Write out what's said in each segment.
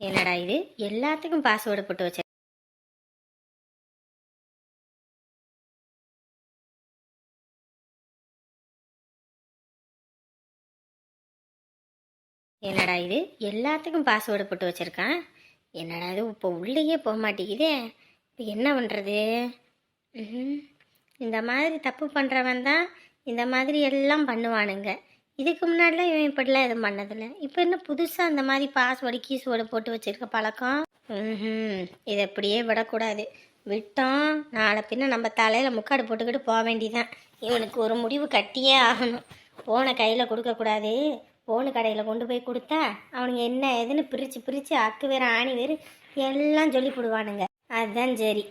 என்னடா இது எல்லாத்துக்கும் பாஸ்வேர்டு போட்டு வச்ச. என்னடா இது எல்லாத்துக்கும் பாஸ்வேர்டு போட்டு வச்சிருக்கான். என்னடா இது இப்போ உள்ளேயே போக மாட்டேங்குதே. இப்போ என்ன பண்ணுறது? இந்த மாதிரி தப்பு பண்ணுறவன் தான் இந்த மாதிரி எல்லாம் பண்ணுவானுங்க. இதுக்கு முன்னாடிலாம் இவன் இப்படிலாம் எதுவும் பண்ணதில்லை. இப்போ என்ன புதுசாக அந்த மாதிரி பாஸ்வேர்டு கீஸ்வேர்டு போட்டு வச்சுருக்க பழக்கம்? இதை அப்படியே விடக்கூடாது. விட்டோம் நாளை பின்ன நம்ம தலையில் முக்காடு போட்டுக்கிட்டு போக வேண்டியதான். இவனுக்கு ஒரு முடிவு கட்டியே ஆகணும். போனை கையில் கொடுக்கக்கூடாது. போனு கடையில் கொண்டு போய் கொடுத்தா அவனுங்க என்ன ஏதுன்னு பிரித்து பிரித்து அக்கு வேறு ஆணி வேறு எல்லாம் சொல்லி போடுவானுங்க. அதுதான் சரி.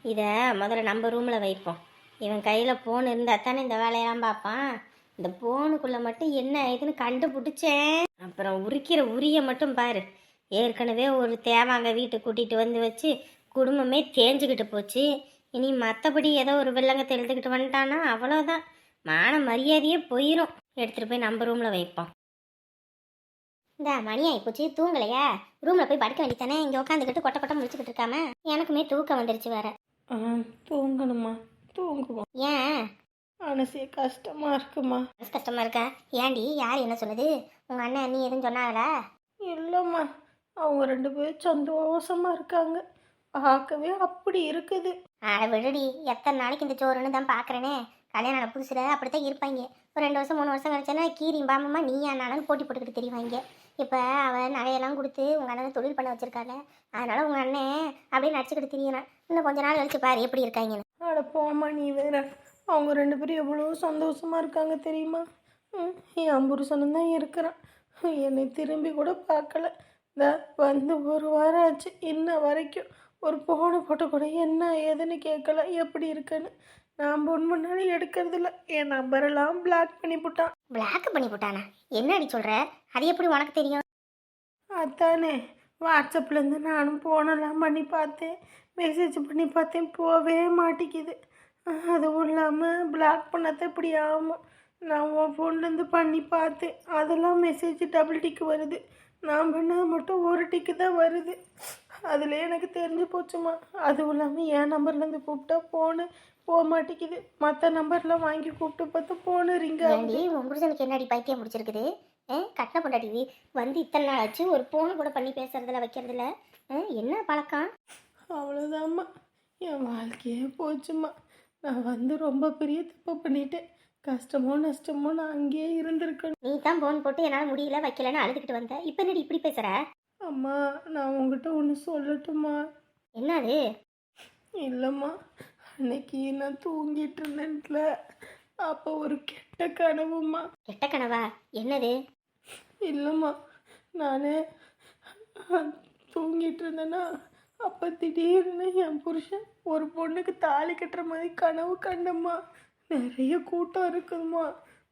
இதை முதல்ல நம்ம ரூமில் வைப்போம். இவன் கையில் ஃபோன் இருந்தால் தானே இந்த வேலையெல்லாம் பார்ப்பான். இந்த ஃபோனுக்குள்ளே மட்டும் என்ன ஏதுன்னு கண்டுபிடிச்சேன். அப்புறம் உரிக்கிற உரியை மட்டும் பாரு. ஏற்கனவே ஒரு தேவாங்க வீட்டுக்கு கூட்டிகிட்டு வந்து வச்சு குடும்பமே தேஞ்சுக்கிட்டு போச்சு. இனி மற்றபடி ஏதோ ஒரு வெள்ளங்கத்தை எழுதுக்கிட்டு வந்துட்டானா அவ்வளோதான், மான மரியாதையே போயிடும். எடுத்துகிட்டு போய் நம்ம ரூமில் வைப்போம். இந்த மணி ஆகிப்போச்சு, தூங்கலையா? ரூமில் போய் படுக்க வேண்டித்தானே. இங்கே உட்காந்துக்கிட்டு கொட்டை கொட்டை முடிச்சுக்கிட்டு இருக்காம. எனக்குமே தூக்கம் வந்துருச்சு வேற. தூங்கணுமா? தூங்குவோம். ஏன் மனசே கஷ்டமாக இருக்குமா? மனசு கஷ்டமாக இருக்கா? ஏண்டி, யார் என்ன சொன்னது? உங்கள் அண்ணன் நீ எதுவும் சொன்னாங்களா? இல்லைம்மா, அவங்க 2 பேரும் சந்தோஷமாக இருக்காங்க. பார்க்கவே அப்படி இருக்குது. விடுடி, எத்தனை நாளைக்கு இந்த சோறுன்னு தான் பார்க்குறேனே. கல்யாணம் புதுசில் அப்படித்தான் இருப்பாங்க. ஒரு 2 வருஷம் 3 வருஷம் கழிச்சேன்னா கீரி பாமம்மா நீயா நானும் போட்டி போட்டுக்கிட்டு தெரியுவாங்க. இப்போ அவன் நகையெல்லாம் கொடுத்து உங்கள் அண்ணனை தொழில் பண்ண வச்சுருக்காங்க. அதனால் உங்கள் அண்ணன் அப்படியே நடிச்சுக்கிட்டு தெரியறான். இன்னும் கொஞ்ச நாள் கழிச்சு பாரு எப்படி இருக்காங்கன்னு. அட போம்மா, நீ வேற. அவங்க 2 பேரும் எவ்வளோ சந்தோஷமாக இருக்காங்க தெரியுமா? என் புருஷனும் தான் இருக்கிறான். என்னை திரும்பி கூட பார்க்கல. இந்த வந்து 1 வாரம் ஆச்சு. இன்ன வரைக்கும் ஒரு போனை போட்ட கூட என்ன ஏதுன்னு கேட்கல, எப்படி இருக்குன்னு. நான் ஃபோன் பண்ணாலும் எடுக்கிறதில்ல. என் நம்பரெல்லாம் பிளாக் பண்ணி போட்டான். பிளாக் பண்ணி போட்டானா? என்ன அடி சொல்கிற? அது எப்படி உனக்கு தெரியும்? அதானே, வாட்ஸ்அப்லேருந்து நானும் ஃபோனெல்லாம் பண்ணி பார்த்தேன், மெசேஜ் பண்ணி பார்த்தேன், போவே மாட்டேங்குது. அதுவும் இல்லாமல் பிளாக் பண்ணாதான் இப்படி ஆகும். நான் உன் ஃபோன்லேருந்து பண்ணி பார்த்தேன், அதெல்லாம் மெசேஜ் டபுள் டிக்கு வருது. நான் பண்ணது மட்டும் ஒரு டிக்கு தான் வருது. அதில் எனக்கு தெரிஞ்சு போச்சுமா. அதுவும் இல்லாமல் என் நம்பர்லேருந்து கூப்பிட்டா ஃபோனு போக மாட்டேங்குது. மற்ற நம்பர்லாம் வாங்கி கூப்பிட்டு பார்த்தா ஃபோனு ரிங் ஆகுது. உன் புருஷனுக்கு என்னடி பைத்தியம் முடிச்சிருக்குது? கட்டின பொண்டாட்டி வந்து இத்தனை நாள் ஆச்சு, ஒரு ஃபோனு கூட பண்ணி பேசுறதுல வைக்கிறதுல என்ன பழக்கம்? அவ்வளோதாம்மா, என் வாழ்க்கையே போச்சுமா. நான் வந்து ரொம்ப பெரிய தப்பு பண்ணிட்டேன். கஷ்டமோ நஷ்டமோ நான் அங்கேயே இருந்திருக்கணும். நீ தான் ஃபோன் போட்டு என்னால் முடியல வைக்கலன்னு அழுதுகிட்டு வந்த. இப்போ என்னடி இப்படி பேசுகிற? அம்மா, நான் உங்ககிட்ட ஒன்று சொல்லட்டுமா? என்னது? இல்லைம்மா, அன்னைக்கு நான் தூங்கிட்டு இருந்தேன்ல, அப்போ ஒரு கெட்ட கனவும்மா. கெட்ட கனவா? என்னது? இல்லைம்மா, நான் தூங்கிட்டு இருந்தேன்னா அப்போ திடீர்னு என் புருஷன் ஒரு பொண்ணுக்கு தாலி கட்டுற மாதிரி கனவு கண்டம்மா. நிறைய கூட்டம் இருக்குதுமா,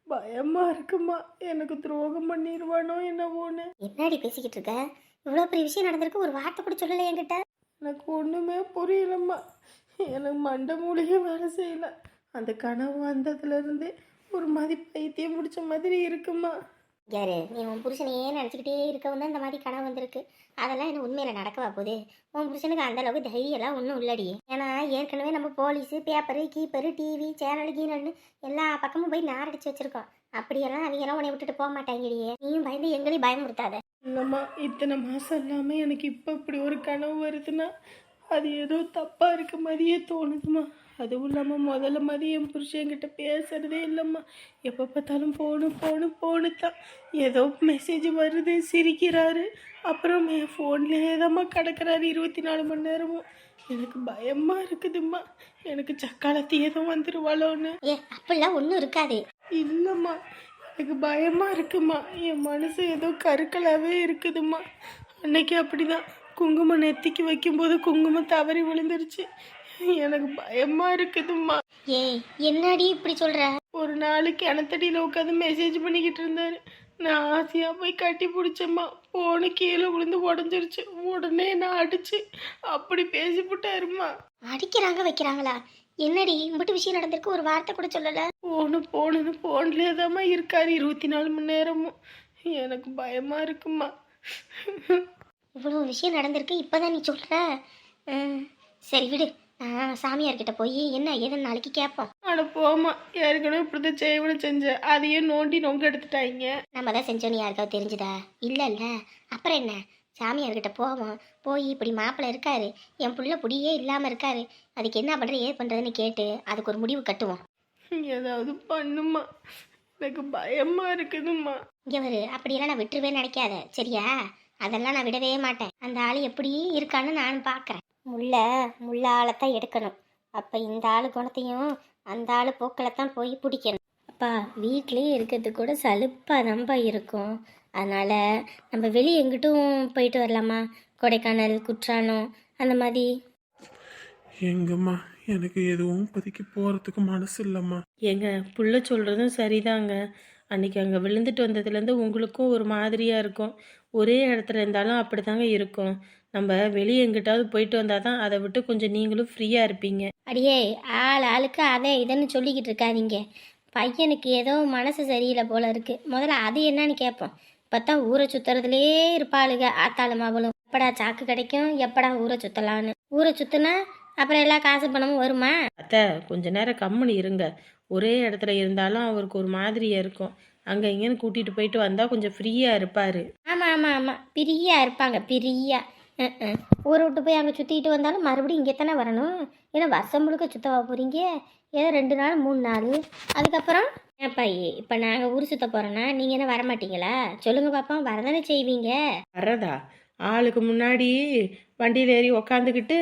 பயமா இருக்குமா. எனக்கு துரோகம் பண்ணிடுவானோ என்னவோன்னு. என்னடி பேசிக்கிட்டு இருக்க? இவ்வளோ பெரிய விஷயம் நடந்திருக்கு, ஒரு வார்த்தை கூட சொல்லலை என்கிட்ட. எனக்கு ஒன்றுமே புரியலம்மா. எனக்கு மண்டை மூலிகை வேலை செய்யல. அந்த கனவு வந்ததுலேருந்தே ஒரு மாதிரி பைத்தியம் முடிச்ச மாதிரி இருக்குமா. யாரு நீ? உன் புருஷனையே நினச்சிக்கிட்டே இருக்கவும் தான் இந்த மாதிரி கனவு வந்திருக்கு. அதெல்லாம் என்ன உண்மையில நடக்கவா போகுது? உன் புருஷனுக்கு அந்த அளவுக்கு தைரியெல்லாம் ஒன்றும் இல்லடி. ஏன்னா ஏற்கனவே நம்ம போலீஸு, பேப்பரு, கீப்பரு, டிவி, சேனல் கீனல்னு எல்லா பக்கமும் போய் நாரடிச்சு வச்சிருக்கோம். அப்படியெல்லாம் அவங்கெல்லாம் உன்னை விட்டுட்டு போக மாட்டாங்கடியே. நீயும் பயந்து எங்களையும் பயமுறுத்தாத. இல்லைம்மா, இத்தனை மாதம் இல்லாமல் எனக்கு இப்போ இப்படி ஒரு கனவு வருதுன்னா அது ஏதோ தப்பாக இருக்க மாதிரியே தோணுதுமா. அதுவும் இல்லாமல் முதல்ல மாதிரி என் புருஷன்கிட்ட பேசுறதே இல்லைம்மா. எப்போ பார்த்தாலும் போனு தான். ஏதோ மெசேஜ் வருது, சிரிக்கிறாரு, அப்புறம் என் ஃபோன்லேயே தான்மா கிடக்கிறாரு 24 மணி நேரமும். எனக்கு பயமாக இருக்குதும்மா. எனக்கு சக்காலத்தி ஏதோ வந்துடுவாளோன்னு. அப்படிலாம் ஒன்றும் இருக்காது. இல்லைம்மா, எனக்கு பயமாக இருக்குமா. என் மனசு ஏதோ கருக்கலாகவே இருக்குதும்மா. அன்னைக்கு அப்படிதான் குங்குமம் நெத்திக்கு வைக்கும்போது குங்குமம் தவறி விழுந்துருச்சு. எனக்கு பயமா இருக்குதும்மா. என்னடி இப்படி சொல்ற? ஒரு நாளைக்கு கிணத்தடியில் உட்காந்து மெசேஜ் பண்ணிக்கிட்டு இருந்தாரு. நான் ஆசையாக போய் கட்டி பிடிச்சம்மா. போன கீழே விழுந்து உடஞ்சிருச்சு. உடனே நான் அடிச்சு அப்படி பேசி போட்டாருமா. அடிக்கிறாங்க வைக்கிறாங்களா? என்னடி இப்படி விஷயம் நடந்திருக்கு, ஒரு வார்த்தை கூட சொல்லல? போனுன்னு போன்லேயே தாம்மா இருக்காரு 24 மணி நேரமும். எனக்கு பயமா இருக்குமா. இவ்வளோ விஷயம் நடந்திருக்கு இப்போ தான் நீ சொல்கிற. சரி விடு, சாமியார்கிட்ட போய் என்ன ஏதுன்னு நாளைக்கு கேட்போம். அட போமா, ஏற்கனவே இப்படிதான் செய்வனு செஞ்சேன், அதையே நோண்டி நொங்க எடுத்துட்டாங்க. நம்ம தான் செஞ்சோன்னு யாருக்காவது தெரிஞ்சுதா? இல்லைல்ல, அப்புறம் என்ன, சாமியார்கிட்ட போவோம். போய் இப்படி மாப்பிள்ளை இருக்காரு, என் புள்ள புடியே இல்லாமல் இருக்காரு, அதுக்கு என்ன பண்ணுறது ஏது பண்ணுறதுன்னு கேட்டு அதுக்கு ஒரு முடிவு கட்டுவோம். ஏதாவது பண்ணுமா, எனக்கு பயமா இருக்குதும்மா. இங்கே வரு, அப்படியெல்லாம் நான் விட்டுருவேன்னு நினைக்காத சரியா? அதெல்லாம் நான் விடவே மாட்டேன். அந்த ஆள் எப்படி இருக்கான்னு நான் பார்க்குறேன். முள்ளாலத்தான் எடுக்கணும். அப்போ இந்த ஆள் குணத்தையும் அந்த ஆள் போக்கில் தான் போய் பிடிக்கணும். அப்பா வீட்லேயே இருக்கிறதுக்கு கூட சலுப்பாக நம்ப இருக்கும். அதனால் நம்ம வெளியே எங்கிட்டும் போயிட்டு வரலாமா? கொடைக்கானல், குற்றாலம் அந்த மாதிரி. எங்கம்மா, எனக்கு எதுவும் இப்போதைக்கு போகிறதுக்கு மனசு இல்லைம்மா. எங்க புள்ள சொல்கிறதும் சரிதாங்க. அன்றைக்கி அங்கே விழுந்துட்டு வந்ததுலேருந்து உங்களுக்கும் ஒரு மாதிரியாக இருக்கும். ஒரே இடத்துல இருந்தாலும் அப்படி தாங்க இருக்கும். நம்ம வெளியே எங்கிட்டாவது போயிட்டு வந்தால் தான் அதை விட்டு கொஞ்சம் நீங்களும் ஃப்ரீயாக இருப்பீங்க. அடியே, ஆளுக்கு அதை இதுன்னு சொல்லிக்கிட்டு இருக்காதீங்க. பையனுக்கு ஏதோ மனசு சரியில்லை போல இருக்கு. முதல்ல அது என்னன்னு கேட்போம். பார்த்தா ஊரை சுற்றுறதுலே இருப்பாளுங்க ஆத்தாளும் அவளும். எப்படா சாக்கு கிடைக்கும், எப்படா ஊரை சுற்றலான்னு. ஊரை சுற்றுனா அப்புறம் எல்லா காசு பணமும் வருமா? அத்தை கொஞ்ச நேரம் கம்முனு இருங்க. ஒரே இடத்துல இருந்தாலும் அவருக்கு ஒரு மாதிரியாக இருக்கும். அங்கே இங்கேன்னு கூட்டிகிட்டு போயிட்டு வந்தால் கொஞ்சம் ஃப்ரீயாக இருப்பார். ஆமாம், பிரியா இருப்பாங்க, பிரியா. ஊரை விட்டு போய் அங்கே சுற்றிக்கிட்டு வந்தாலும் மறுபடியும் இங்கே தானே வரணும். ஏன்னா வருஷம் முழுக்க சுற்றவா போகிறீங்க? ஏதோ 2 நாள் 3 நாள், அதுக்கப்புறம் ஏன்ப்பா இப்போ நாங்கள் ஊர் சுற்ற போகிறோன்னா நீங்கள் என்ன வரமாட்டீங்களா? சொல்லுங்கள் பாப்பா, வரதானே செய்வீங்க. வர்றதா? ஆளுக்கு முன்னாடி வண்டியில் ஏறி உக்காந்துக்கிட்டு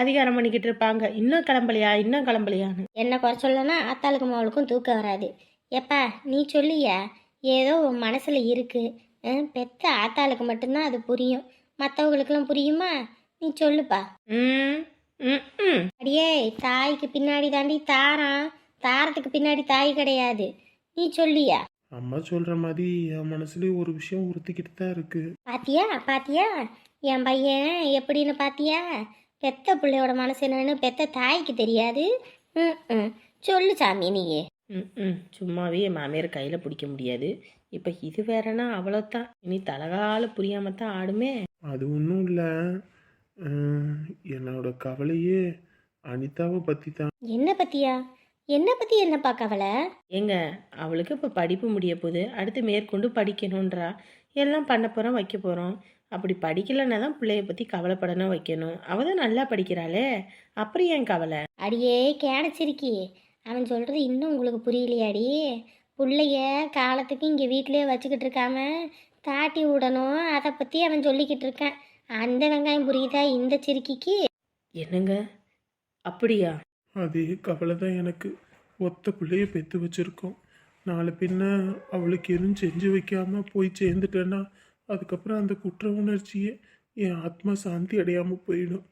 அதிகாரம் பண்ணிக்கிட்டு இருப்பாங்க. இன்னும் கிளம்பலையான்னு. என்ன குறை சொல்லனா ஆத்தாளுக்கும் அவளுக்கும் தூக்கம் வராது. எப்பா நீ சொல்லியா? ஏதோ உன் மனசில் இருக்குது. பெத்த ஆத்தாளுக்கு மட்டும்தான் அது புரியும், மற்றவங்களுக்கெல்லாம் புரியுமா? நீ சொல்லுப்பா. அடியே, தாய்க்கு பின்னாடி தாண்டி தாரம், தாரத்துக்கு பின்னாடி தாய் கிடையாது. நீ சொல்லியா? அம்மா சொல்கிற மாதிரி என் மனசுலேயே ஒரு விஷயம் உறுத்திக்கிட்டு தான் இருக்கு. பாத்தியா என் பையன் எப்படின்னு பாத்தியா? பெத்த பிள்ளையோட மனசு என்னன்னு பெத்த தாய்க்கு தெரியாது. சொல்லு சாமி நீயே. சும்மாவே என் மாமியார் கையில் பிடிக்க முடியாது. இப்போ இது வேறனா அவ்வளோதான். இனி தலகால புரியாம தான் ஆடுமே. அது ஒன்றும் இல்லை, என்னோட கவலையே அனிதாவை பற்றி தான். என்ன பத்தியா? என்ன பத்தி என்னப்பா கவலை? ஏங்க, அவளுக்கு இப்போ படிப்பு முடிய போகுது, அடுத்து மேற்கொண்டு படிக்கணுன்றா. எல்லாம் பண்ண போகிறோம், வைக்க போகிறோம். அப்படி படிக்கலைன்னா தான் பிள்ளைய பற்றி கவலைப்படணும், வைக்கணும். அவள் தான் நல்லா படிக்கிறாளே, அப்புறம் ஏன் கவலை? அடியே கேடச்சிருக்கி, அவன் சொல்கிறது இன்னும் உங்களுக்கு புரியலையாடி? பிள்ளைய காலத்துக்கு இங்கே வீட்டிலே வச்சுக்கிட்டு இருக்காம தாட்டி விடணும், அதை பற்றி அவன் சொல்லிக்கிட்டு இருக்கான். அந்த வெங்காயம் புரியுதா இந்த சிறுக்கிக்கு? என்னங்க அப்படியா? அதே கவலை தான் எனக்கு. ஒத்த பிள்ளைய பெற்று வச்சுருக்கோம். நாளை பின்ன அவளுக்கு எதுவும் செஞ்சு வைக்காமல் போய் சேர்ந்துட்டேன்னா அதுக்கப்புறம் அந்த குற்ற உணர்ச்சியே என் ஆத்மா சாந்தி அடையாமல் போயிடும்.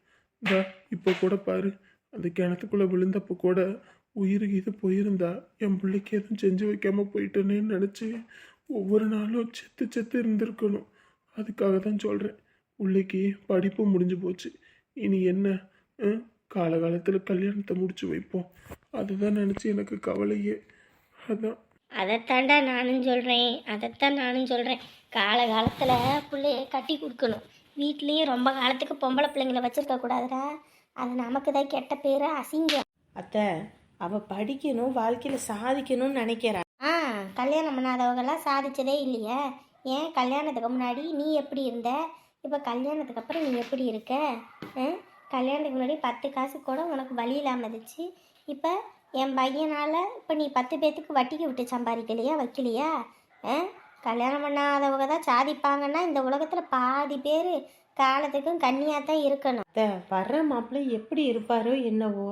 இப்போ கூட பாரு, அந்த கிணத்துக்குள்ளே விழுந்தப்போ கூட உயிருக்கு இது போயிருந்தா என் பிள்ளைக்கு எதுவும் செஞ்சு வைக்காமல் போயிட்டேனேன்னு நினச்சி ஒவ்வொரு நாளும் செத்து இருந்திருக்கணும். அதுக்காக தான் சொல்கிறேன். பிள்ளைக்கு படிப்பு முடிஞ்சு போச்சு, இனி என்ன? காலகாலத்தில் கல்யாணத்தை முடிச்சு வைப்போம். அதுதான் நினச்சி எனக்கு கவலையே. அதைத்தான் நானும் சொல்கிறேன். காலகாலத்தில் பிள்ளைய கட்டி கொடுக்கணும். வீட்லேயே ரொம்ப காலத்துக்கு பொம்பளை பிள்ளைங்களை வச்சுருக்க கூடாதுடா. அது நமக்கு தான் கெட்ட பேர், அசிங்கம். அத்தை, அவள் படிக்கணும், வாழ்க்கையில் சாதிக்கணும்னு நினைக்கிறான். கல்யாணம் பண்ணாதவங்கெல்லாம் சாதிச்சதே இல்லையே. ஏன் கல்யாணத்துக்கு முன்னாடி நீ எப்படி இருந்த, இப்போ கல்யாணத்துக்கு அப்புறம் நீ எப்படி இருக்க? கல்யாணத்துக்கு முன்னாடி 10 காசு கூட உனக்கு வழி இல்லாமல் இருந்துச்சு. இப்போ என் பையனால் இப்போ நீ 10 பேர்த்துக்கு வட்டிக்கு விட்டு சம்பாதிக்கலையா, வைக்கலையா? கல்யாணம் பண்ணாதவங்க தான் சாதிப்பாங்கன்னா இந்த உலகத்தில் பாதி பேர் காலத்துக்கும் கன்னியாக தான் இருக்கணும். வர்ற மாப்பிள்ளை எப்படி இருப்பாரோ என்னவோ,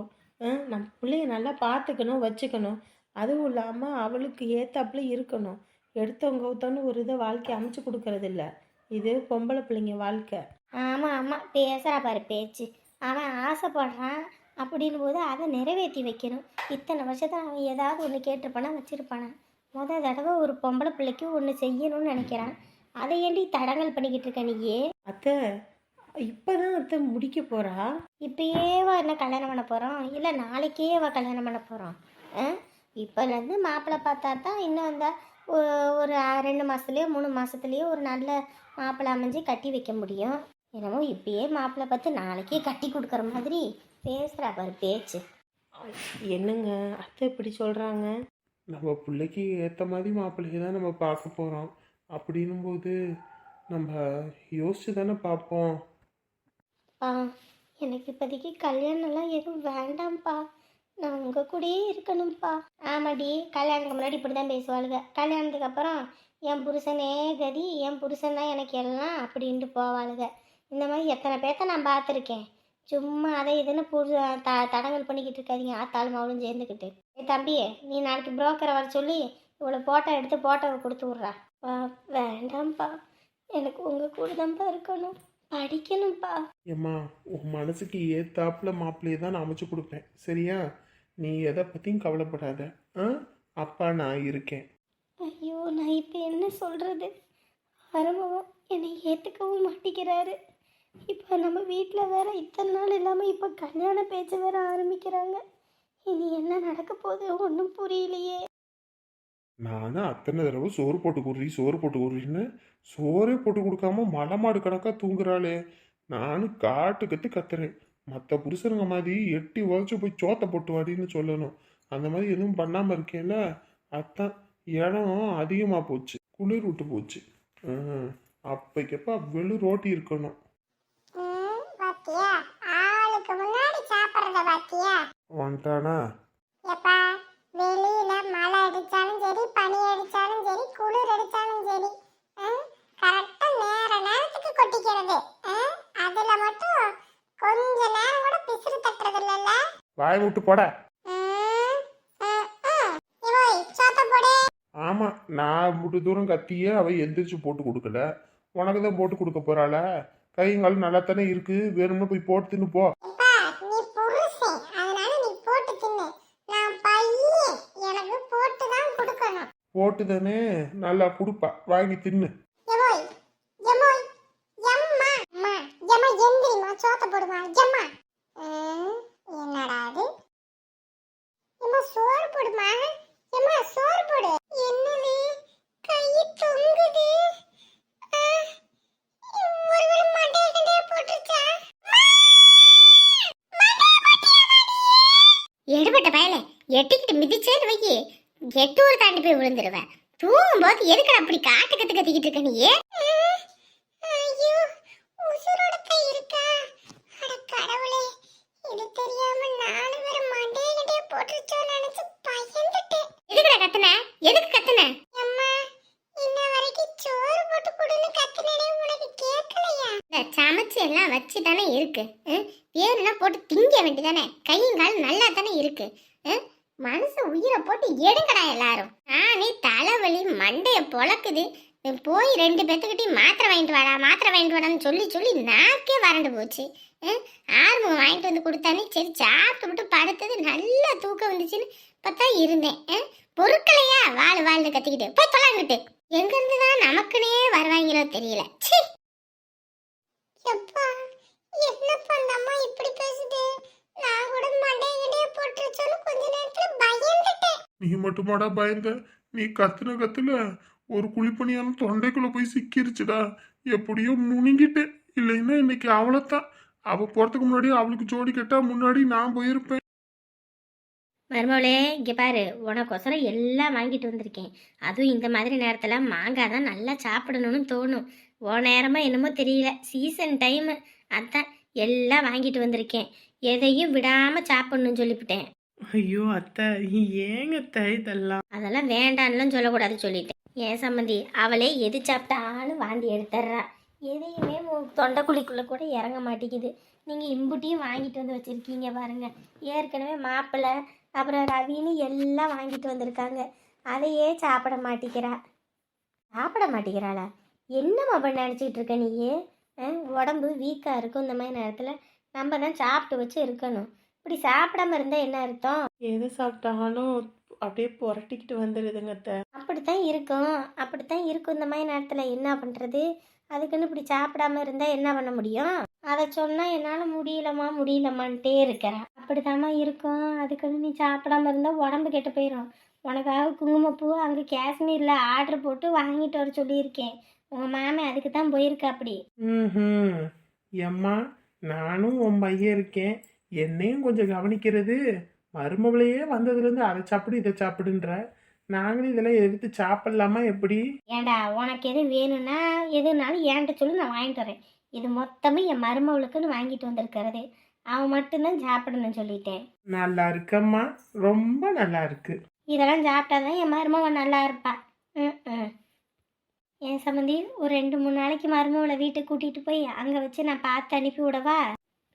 நம்ம பிள்ளைய நல்லா பார்த்துக்கணும், வச்சுக்கணும். அதுவும் இல்லாமல் அவளுக்கு ஏத்தாப்புல இருக்கணும். எடுத்தவங்க ஒரு இதை வாழ்க்கை அமைச்சு கொடுக்கறது இல்லை. இது பொம்பளை பிள்ளைங்க வாழ்க்கை. ஆமாம் பேசுகிறா பாரு பேச்சு. அவன் ஆசைப்படுறான் அப்படின் போது அதை நிறைவேற்றி வைக்கணும். இத்தனை வருஷத்தை அவன் ஏதாவது ஒன்று கேட்டிருப்பானா, வச்சுருப்பானா? முதல் தடவை ஒரு பொம்பளை பிள்ளைக்கு ஒன்று செய்யணும்னு நினைக்கிறான். அதை ஏண்டி தடங்கல் பண்ணிக்கிட்டு இருக்க நீயே? அத்தை இப்போதான் அத்தை முடிக்க போகிறா. இப்போயேவா என்ன கல்யாணம் பண்ண போகிறோம்? இல்லை நாளைக்கேவா கல்யாணம் பண்ண போகிறோம்? இப்போலேருந்து மாப்பிள்ளை பார்த்தா தான் இன்னும் அந்த ஒரு 2 மாதத்துலேயோ 3 மாதத்துலேயோ ஒரு நல்ல மாப்பிள்ளை அமைஞ்சு கட்டி வைக்க முடியும். என்னமோ இப்பயே மாப்பிள்ளை பார்த்து நாளைக்கே கட்டி கொடுக்குற மாதிரி பேசுகிறா பாரு பேச்சு. என்னங்க அத்தை இப்படி சொல்கிறாங்க? நம்ம பிள்ளைக்கு ஏற்ற மாதிரி மாப்பிள்ளையை தான் நம்ம பார்க்க போகிறோம். அப்படின்னும் போது நம்ம யோசிச்சு தானே பார்ப்போம். ஆ, எனக்கு இப்போதைக்கு கல்யாணம்லாம் எதுவும் வேண்டாம்ப்பா, நான் உங்கள் கூடயே இருக்கணும்ப்பா. ஆமாடி, கல்யாணத்துக்கு முன்னாடி இப்படி தான் பேசுவாளுங்க, கல்யாணத்துக்கு அப்புறம் என் புருஷனே கதி, என் புருஷன் தான் எனக்கு எல்லாம் அப்படின்ட்டு போவாளுங்க. இந்த மாதிரி எத்தனை பேர்த்த நான் பார்த்துருக்கேன். சும்மா அதை இதுன்னு தடங்கல் பண்ணிக்கிட்டு இருக்காதீங்க, ஆத்தாளும் அவளும் சேர்ந்துக்கிட்டு. தம்பி, நீ நாளைக்கு புரோக்கரை வர சொல்லி இவ்வளோ ஃபோட்டோ எடுத்து ஃபோட்டோவை கொடுத்து விட்றா. வேண்டாம்ப்பா, எனக்கு உங்கள் கூட தான்ப்பா இருக்கணும், படிக்கணும்ப்பா. ஏம்மா, உன் மனசுக்கு ஏத்தாப்புல மாப்பிள்ளையை தான் நான் அமைச்சு கொடுப்பேன், சரியா? நீ எதை பற்றியும் கவலைப்படாத. அப்பா நான் இருக்கேன். ஐயோ, நான் இப்போ என்ன சொல்கிறது? மருமகன் என்னை ஏற்றுக்கவும் மாட்டேங்கிறாரு. இப்போ நம்ம வீட்டில் வேற இத்தனை நாள் இல்லாமல் இப்போ கல்யாண பேச்சு வேற ஆரம்பிக்கிறாங்க. இனி என்ன நடக்க போகுது ஒன்றும் புரியலையே. நானும் அத்தனை தடவை சோறு போட்டு கொடுறீன்னு சோறே போட்டு கொடுக்காம மலை மாடு கணக்காக தூங்குறாளே. நானும் காட்டு கத்து கத்துறேன். மற்ற புருஷனுங்க மாதிரி எட்டி உதச்சு போய் சோத்தை போட்டு வாடின்னு சொல்லணும். அந்த மாதிரி எதுவும் பண்ணாமல் இருக்கேன்ல, அதான் இடம் அதிகமாக போச்சு, குளிர் விட்டு போச்சு. அப்பைக்கப்ப வெளு ரோட்டி இருக்கணும். பாத்தியா, ஆளுக்கு முன்னாடி சாப்பிடுறத பாத்தியா? வந்துட்டானா? எப்பா, வெளியில மழை அடிச்சாலும் சரி, பனி அடிச்சாலும் சரி, குளிர் அடிச்சாலும் சரி, கரெக்டா நேரத்துக்கு கொட்டிக்கிறது. அதுல மட்டும் கொஞ்ச நேரம் கூட பிசுறு தட்டுறது இல்லல்ல. வாய் விட்டு போட. சோத்த போடு. ஆமா, நான் முட்டு தூரம் கத்தியே அவ எந்திரிச்சு போட்டு கொடுக்கல, உனக்கு தான் போட்டு கொடுக்க போறாள. கைங்காலும் நல்லா தானே இருக்கு, வேணும்னு போய் போட்டு தின்னு போ. எப்பா, நீ புருஷன், அதனால நீ போட்டு தின்னு. நான் பையன், எனக்கு போட்டு தான் கொடுக்கணும். போட்டு தானே நல்லா கொடுப்பா, வாங்கி தின்னு. எமோய் எமோய் எம்மா அம்மா எம்மா எந்திரிமா, சோத்த போடுமா எம்மா. என்னடா அது? எம்மா சோறு போடுமா, எம்மா சோறு போடு. என்னது கை தொங்குது? ஒருவேளை மண்டைய கிண்டைய போட்டுச்சா? எடுபட்ட பயலே, எட்டிக்கிட்டு மிதிச்சேன்னு வைக்கி, எட்டூர் தாண்டி போய் விழுந்துருவேன். தூங்கும்போது எதுக்கு அப்படி காட்டு கத்து கத்திக்கிட்டு இருக்க நீ? ஐயோ, உசுரோட தான் இருக்கா? அட கடவுளே, இது தெரியாம நானும் வேற மண்டைய கிண்டைய போட்டுச்சோன்னு நினைச்சு பயந்துட்டேன். எதுக்குடா கத்துன? எதுக்கு கத்துன? அம்மா, இன்ன வரைக்கும் சோறு போட்டு கொடுன்னு கத்துனே, உனக்கு கேட்கலையா? இந்த சமைச்சு எல்லாம் வச்சு தானே இருக்கு, வேணும்னா போட்டு திங்க வேண்டியதானே? கையும் காலும் நல்லா தானே இருக்கு. மனசு உயிரை போட்டு எடுங்கடா எல்லாரும். நானே தலைவலி மண்டைய பொழக்குது, போய் 2 பேத்துக்கிட்டையும் மாத்திரை வாங்கிட்டு வாடா, மாத்திரை வாங்கிட்டு வாடான்னு சொல்லி சொல்லி நாக்கே வறண்டு போச்சு. ஆர்வம் வாங்கிட்டு வந்து கொடுத்தானே, சரி சாப்பிட்டு விட்டு படுத்தது, நல்லா தூக்கம் வந்துச்சுன்னு பார்த்தா இருந்தேன். பொருட்களையா வாழ்ந்து கத்திக்கிட்டு போய் தொலைங்கிட்டு. எங்க இருந்து தான் நமக்குனே வருவாங்களோ தெரியல. ச்சீ. எப்பா, என்னப்பா அந்த அம்மா இப்படி பேசுது? நான் கூட மண்டைய கிண்டைய போட்டுச்சோன்னு கொஞ்ச நேரத்துல பயந்துட்டேன். நீ மட்டுமாடா பயந்த? நீ கத்துன கத்துல ஒரு குழிப்பணியான தொண்டைக்குள்ள போய் சிக்கிருச்சுடா. எப்படியோ முழுங்கிட்டேன், இல்லைன்னா இன்னைக்கு அவளைத்தான். அவ போறதுக்கு முன்னாடி அவளுக்கு ஜோடி கேட்டா முன்னாடி நான் போயிருப்பேன். மருமவளே, இங்கே பாரு, உனக்கொசரம் எல்லாம் வாங்கிட்டு வந்திருக்கேன். அதுவும் இந்த மாதிரி நேரத்தில் மாங்காய் தான் நல்லா சாப்பிடணும்னு தோணும். நேரமாக என்னமோ தெரியல, சீசன் டைமு, அதான் எல்லாம் வாங்கிட்டு வந்திருக்கேன். எதையும் விடாமல் சாப்பிடணும்னு சொல்லிவிட்டேன். ஐயோ அத்தை, ஏங்க அத்தை இதெல்லாம்? அதெல்லாம் வேண்டான்லாம் சொல்லக்கூடாது சொல்லிட்டேன். ஏன் சம்மந்தி, அவளே எது சாப்பிட்டாலும் வாந்தி எடுத்துட்றா. எதையுமே தொண்டைக்குழிக்குள்ளே கூட இறங்க மாட்டேங்குது. நீங்கள் இம்புட்டியும் வாங்கிட்டு வந்து வச்சுருக்கீங்க பாருங்கள். ஏற்கனவே மாப்பிள்ளை அப்புறம் ரவின்னு எல்லாம் வாங்கிட்டு வந்திருக்காங்க. அதையே சாப்பிட மாட்டேங்கிறாளா? என்னம்மா பண்ண நினச்சிக்கிட்டு இருக்க நீயே? உடம்பு வீக்காக இருக்கும், இந்த மாதிரி நேரத்தில் நம்ம தான் சாப்பிட்டு வச்சு இருக்கணும். இப்படி சாப்பிடாம இருந்தால் என்ன அர்த்தம்? எதை சாப்பிட்டாலும் அப்படியே புரட்டிக்கிட்டு வந்துடுதுங்க அத்தை. அப்படித்தான் இருக்கும் இந்த மாதிரி நேரத்தில். என்ன பண்ணுறது? அதுக்குன்னு இப்படி சாப்பிடாம இருந்தால் என்ன பண்ண முடியும்? அதை சொன்னால் என்னால் முடியலம்மான்ட்டே இருக்கிறேன். அப்படித்தாம்மா இருக்கும். அதுக்குன்னு நீ சாப்பிடாம இருந்தால் உடம்பு கெட்டு போயிடும். உனக்காக குங்குமப்பூ அங்கே காஷ்மீரில் ஆர்டர் போட்டு வாங்கிட்டு வர சொல்லியிருக்கேன். உங்கள் மாமே அதுக்கு தான் போயிருக்கா. அப்படி ஏம்மா நானும் உன் பையன் இருக்கேன், என்னையும் கொஞ்சம் கவனிக்கிறது. மருமவளையே வந்ததுலேருந்து அதை சாப்பிடு இதை சாப்பிடுன்ற, நாங்களும் இதெல்லாம் எடுத்து சாப்பிடலாமா எப்படி? ஏண்டா உனக்கு எது வேணும்னா எதுனாலும் என்கிட்ட சொல்லி நான் வாங்கிட்டு வரேன். இது மொத்தமே என் மருமவளுக்குன்னு வாங்கிட்டு வந்திருக்கிறது. அவன் மட்டும்தான் சாப்பிடணும்னு சொல்லிட்டேன். நல்லா இருக்கம்மா, ரொம்ப நல்லா இருக்கு. இதெல்லாம் சாப்பிட்டாதான் என் மருமவன் நல்லா இருப்பா. ம் என் சம்மந்தி ஒரு 2-3 நாளைக்கு மருமவளை வீட்டுக்கு கூட்டிகிட்டு போய் அங்கே வச்சு நான் பார்த்து அனுப்பி விடவா?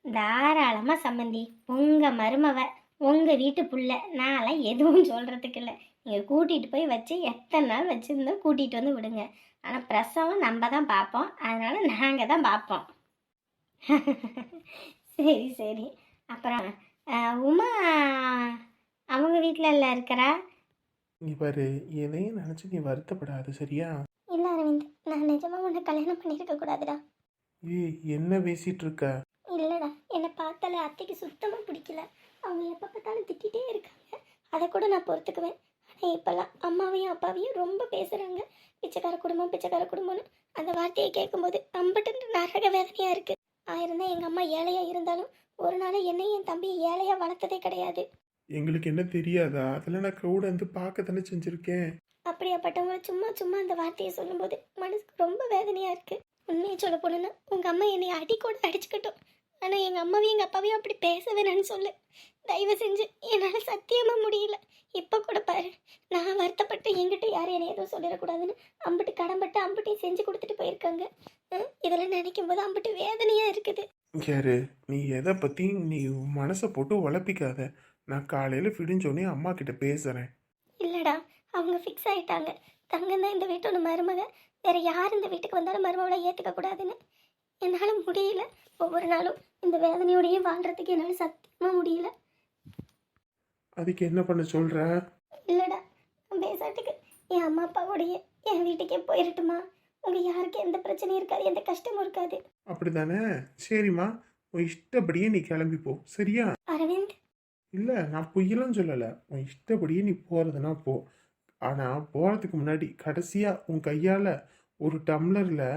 தாராளமாக சம்மந்தி, உங்கள் மருமவ உங்கள் வீட்டு புள்ள, நான்லாம் எதுவும் சொல்கிறதுக்கு இல்லை. நீங்கள் கூட்டிகிட்டு போய் வச்சு எத்தனை நாள் வச்சுருந்தோம் கூட்டிகிட்டு வந்து விடுங்க. ஆனால் பிரசவம் நம்ம தான் பார்ப்போம், அதனால் நாங்கள் தான் பார்ப்போம். சரி சரி. அப்புறம் உமா அவங்க வீட்டில் இல்லை இருக்கிறா? நீ பாரு, எதையும் நினச்சி நீ வருத்தப்படாது சரியா? இல்லை அரவிந்த், நான் நிஜமாக உன்னை கல்யாணம் பண்ணியிருக்க கூடாதுடா. ஏய் என்ன பேசிட்டு இருக்க? இல்லைடா, என்னை பார்த்தாலே அத்தைக்கு சுத்தமாக பிடிக்கல. அவங்க எப்போ பார்த்தாலும் திட்டிகிட்டே இருக்காங்க. அதை கூட நான் பொறுத்துக்குவேன். ஆனால் இப்போல்லாம் அம்மாவையும் அப்பாவையும் ரொம்ப பேசுகிறாங்க. பிச்சைக்கார குடும்பம் பிச்சைக்கார குடும்பம்னு அந்த வார்த்தையை கேட்கும்போது அம்பட்டு நரக வேதனையாக இருக்குது. ஆயிருந்தா எங்கள் அம்மா ஏழையாக இருந்தாலும் ஒரு நாள் என்னையும் என் தம்பியை ஏழையாக வளர்த்ததே கிடையாது. எங்களுக்கு என்ன தெரியாதா? அதெல்லாம் நான் கூட வந்து பார்க்க தானே செஞ்சுருக்கேன். அப்படியாப்பட்டவங்களை சும்மா சும்மா அந்த வார்த்தையை சொல்லும்போது மனசுக்கு ரொம்ப வேதனையாக இருக்குது. உண்மையை சொல்ல போனேன்னா உங்கள் அம்மா என்னை அடி கூட அடிச்சுக்கிட்டோம். ஆனால் எங்கள் அம்மாவையும் எங்கள் அப்பாவையும் அப்படி பேச வேணான்னு சொல்லு. தயவு செஞ்சு என்னால் சத்தியமாக முடியல. இப்போ கூட பாரு, நான் வருத்தப்பட்டு என்கிட்ட யாரும் என்னை எதுவும் சொல்லிடக்கூடாதுன்னு அம்பிட்டு கடன்பட்டு அம்பிட்டையும் செஞ்சு கொடுத்துட்டு போயிருக்காங்க. இதெல்லாம் நினைக்கும் போது அம்பிட்டு வேதனையாக இருக்குது. யாரு நீ எதை பற்றி நீ மனசை போட்டு உழப்பிக்காத. நான் காலையில் விடிஞ்சோடனே அம்மா கிட்ட பேசுகிறேன். இல்லைடா, அவங்க ஃபிக்ஸ் ஆகிட்டாங்க. தங்கம் தான் இந்த வீட்டோட மருமக, வேற யார் இந்த வீட்டுக்கு வந்தாலும் மருமகளை ஏற்றுக்க கூடாதுன்னு. என்னால் முடியல. ஒவ்வொரு நாளும் இந்த வேதனையோடையே வாழ்கிறதுக்கு என்னால் சத்தியமாக முடியல. அதுக்கு என்ன பண்ண சொல்கிற? இல்லைடா, நான் பேசாட்டுக்கு என் அம்மா அப்பாவோடைய என் வீட்டுக்கே போயிடட்டுமா? உங்கள் யாருக்கு எந்த பிரச்சனையும் இருக்காது, எந்த கஷ்டமும் இருக்காது. அப்படி தானே? சரிம்மா, உன் இஷ்டப்படியே நீ கிளம்பி போ சரியா? அரவிந்த், இல்லை நான் பொய்யெல்லாம் சொல்லலை. உன் இஷ்டப்படியே நீ போகிறதுனா போ. ஆனால் போகிறதுக்கு முன்னாடி கடைசியாக உன் கையால் ஒரு டம்ளரில்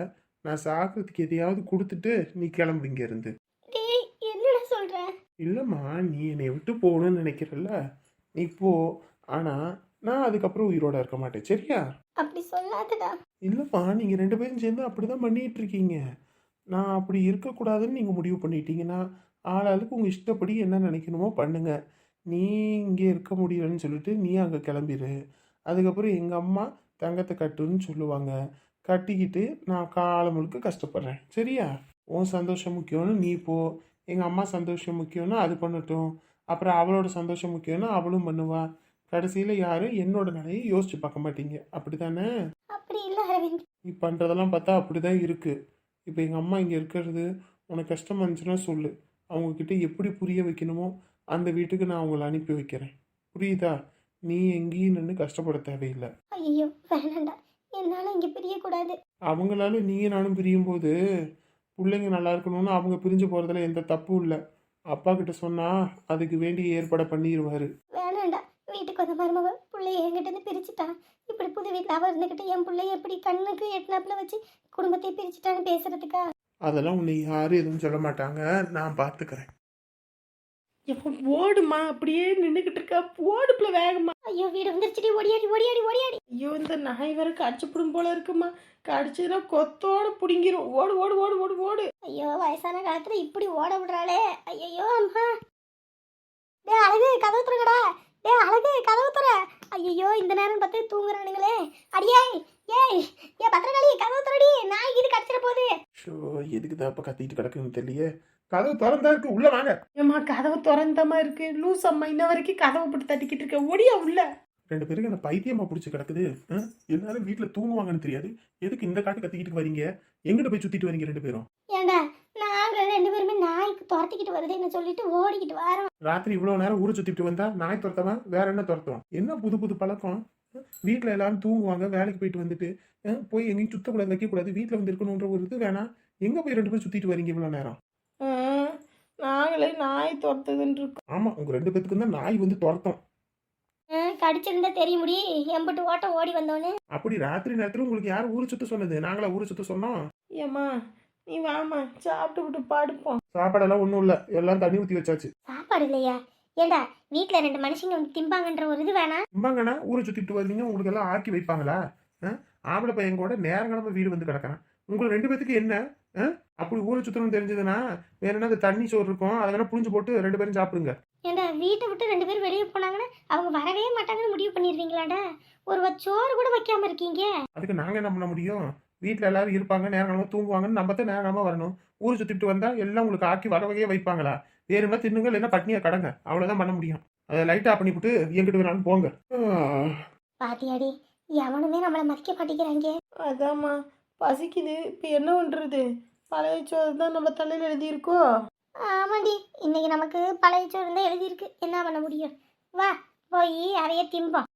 நான் சாப்பிட்றதுக்கு எதையாவது கொடுத்துட்டு நீ கிளம்பு இங்கேருந்து. டேய் என்னடா சொல்கிற? இல்லைம்மா, நீ என்னை விட்டு போகணும்னு நினைக்கிறல்ல, நீ போ. ஆனால் நான் அதுக்கப்புறம் உயிரோட இருக்க மாட்டேன் சரியா? அப்படி சொல்லாதடா. இல்லைம்மா, நீங்கள் 2 பேரும் சேர்ந்து அப்படி தான் பண்ணிகிட்டு இருக்கீங்க. நான் அப்படி இருக்கக்கூடாதுன்னு நீங்கள் முடிவு பண்ணிட்டீங்கன்னா ஆளாளுக்கு உங்கள் இஷ்டப்படி என்ன நினைக்கணுமோ பண்ணுங்க. நீ இங்கே இருக்க முடியலன்னு சொல்லிட்டு நீ அங்கே கிளம்பிடு. அதுக்கப்புறம் எங்கள் அம்மா தங்கத்தை கட்டுன்னு சொல்லுவாங்க. கட்டிக்கிட்டு நான் காலம் முழுக்க கஷ்டப்படுறேன் சரியா? உன் சந்தோஷம் முக்கியம்னு நீ போ, எங்கள் அம்மா சந்தோஷம் முக்கியம்னா அது பண்ணட்டும், அப்புறம் அவளோட சந்தோஷம் முக்கியம்னா அவளும் பண்ணுவா. கடைசியில் யாரும் என்னோட நிலையை யோசிச்சு பார்க்க மாட்டீங்க, அப்படி தானே? அப்படி இல்லை அரவிந்த். நீ பண்ணுறதெல்லாம் பார்த்தா அப்படி தான் இருக்குது. இப்போ எங்கள் அம்மா இங்கே இருக்கிறது உனக்கு கஷ்டமாக இருந்துச்சுன்னா சொல்லு. அவங்கக்கிட்ட எப்படி புரிய வைக்கணுமோ அந்த வீட்டுக்கு நான் அவங்கள அனுப்பி வைக்கிறேன். புரியுதா? நீ எங்கேயும் நின்று கஷ்டப்பட தேவையில்லை. ஐயோ வேணாண்டா, என்னால் இங்கே பிரியக்கூடாது. அவங்களால நீயும் நானும் பிரியும்போது பிள்ளைங்க நல்லா இருக்கணும்னு அவங்க பிரிஞ்சு போகிறதுல எந்த தப்பும் இல்லை. அப்பா கிட்ட சொன்னால் அதுக்கு வேண்டிய ஏற்பாடை பண்ணிடுவார். வேணாண்டா, வீட்டுக்கு வந்த மருமக பிள்ளைய என்கிட்ட பிரிச்சுட்டான். இப்படி புது வீட்டில் அவள் இருந்துக்கிட்டு என் பிள்ளைய எப்படி கண்ணுக்கு எட்டினாப்புல வச்சு குடும்பத்தை பிரிச்சுட்டான்னு பேசுறதுக்கா? அதெல்லாம் உன்னை யாரும் எதுவும் சொல்ல மாட்டாங்க, நான் பார்த்துக்கிறேன். எப்போ ஓடுமா, அப்படியே நின்றுக்கிட்டு இருக்கா, ஓடுப்புல வேகமா. ஐயோ வீடு வந்துருச்சுடி, ஓடியாடி ஓடியாடி ஓடியாடி. ஐயோ இந்த நாய் வேற கடிச்சுப்பிடும் போல இருக்குமா, கடிச்சதுன்னா கொத்தோட பிடிங்கிரும். ஓடு ஓடு ஓடு ஓடு ஓடு. ஐயோ வயசான காலத்துல இப்படி ஓட விடுறாளே. ஐயோ அம்மா. டே அழகு கதவு துறங்கடா. டே அழகு கதவு துற. ஐயோ இந்த நேரம் பார்த்து தூங்குறானுங்களே. அடியே ஏய் ஏ பத்திரகாளி கதவு துறடி, நாய் இது கடிச்சிட போகுது. ஷோ, எதுக்கு தான் இப்போ கத்திட்டு கிடக்குன்னு தெரியலையே. கதவு திறந்தா இருக்கு, உள்ள வாங்க. ஏம்மா கதவு திறந்தமா இருக்கு, லூஸ் அம்மா இன்ன வரைக்கும் கதவை போட்டு தட்டிக்கிட்டு இருக்க, ஒடியா உள்ள. 2 பேருக்கு என்ன பைத்தியமா பிடிச்சி கிடக்குது. எல்லாரும் வீட்டில் தூங்குவாங்கன்னு தெரியாது, எதுக்கு இந்த காட்டு கத்திக்கிட்டு வரீங்க? எங்கிட்ட போய் சுத்திட்டு வரீங்க 2 பேரும்? ஏண்டா நாங்க 2 பேருமே நாய்க்கு துரத்திக்கிட்டு வருதுன்னு சொல்லிட்டு ஓடிக்கிட்டு வரோம். ராத்திரி இவ்வளோ நேரம் ஊரை சுத்திட்டு வந்தா நாய் துரத்தவன் வேற என்ன துரத்துவான்? என்ன புது புது பழக்கம்? வீட்டில் எல்லாரும் தூங்குவாங்க, வேலைக்கு போயிட்டு வந்துட்டு போய் எங்கேயும் சுத்தக்கூடாது வைக்கக்கூடாது, வீட்டில் வந்து இருக்கணுன்ற ஒரு இது வேணாம். எங்கே போய் 2 பேரும் சுத்திட்டு வரீங்க இவ்வளோ நேரம்? நாங்களே நாய் துரத்துதுன்னு இருக்கோம். ஆமாம், உங்கள் 2 பேத்துக்கு தான் நாய் வந்து துரத்தம். கடிச்சிருந்தா தெரிய முடி எம்பிட்டு ஓட்டம் ஓடி வந்தோன்னு. அப்படி ராத்திரி நேரத்தில் உங்களுக்கு யார் ஊரை சுத்த சொன்னது? நாங்களா ஊரை சுத்த சொன்னோம்? ஏம்மா நீ வாமா சாப்பிட்டு விட்டு படுப்போம். சாப்பாடெல்லாம் ஒன்றும் இல்லை, எல்லாம் தண்ணி ஊற்றி வச்சாச்சு. சாப்பாடு இல்லையா? ஏண்டா வீட்டில் 2 மனுஷங்க வந்து திம்பாங்கன்ற ஒரு இது வேணாம். இம்பாங்கண்ணா ஊரை சுற்றிட்டு வருவீங்க, உங்களுக்கு எல்லாம் ஆக்கி வைப்பாங்களா? ஆம்பளை பையன் கூட நேரங்கிழமை வீடு வந்து கிடக்குறான். உங்களுக்கு 2 பேத்துக்கு என்ன? அப்படி ஊரை சுற்றணும்னு தெரிஞ்சதுன்னா வேற என்ன, அந்த தண்ணி சோறு இருக்கும், அதை வேணா புளிஞ்சு போட்டு 2 பேரும் சாப்பிடுங்க. ஏண்டா வீட்டை விட்டு 2 பேரும் வெளியே போனாங்கன்னா அவங்க வரவே மாட்டாங்கன்னு முடிவு பண்ணிடுவீங்களாடா? ஒரு சோறு கூட வைக்காம இருக்கீங்க. அதுக்கு நாங்கள் என்ன பண்ண முடியும்? வீட்டில் எல்லாரும் இருப்பாங்க, நேரங்கிழமை தூங்குவாங்கன்னு நம்ம தான் நேரங்கிழமை வரணும். ஊரை சுற்றிட்டு வந்தால் எல்லாம் உங்களுக்கு ஆக்கி வர வகையே வைப்பாங்களா? வேணும்னா தின்னுங்க, இல்லைன்னா பட்னியை கடங்க, அவ்வளோதான் பண்ண முடியும். அதை லைட்டாக பண்ணிவிட்டு எங்கிட்ட வேணாலும் போங்க. பாத்தியாடி, எவனுமே நம்மளை மதிக்க மாட்டேங்கிறாங்க. அதாம்மா பசிக்குது, இப்போ என்ன பண்ணுறது? பழைய சோறு தான் நம்ம தலையில் எழுதியிருக்கோ. ஆமாண்டி, இன்னைக்கு நமக்கு பழைய சோறு தான் எழுதியிருக்கு, என்ன பண்ண முடியும்? வா போய் அதையே திம்போம்.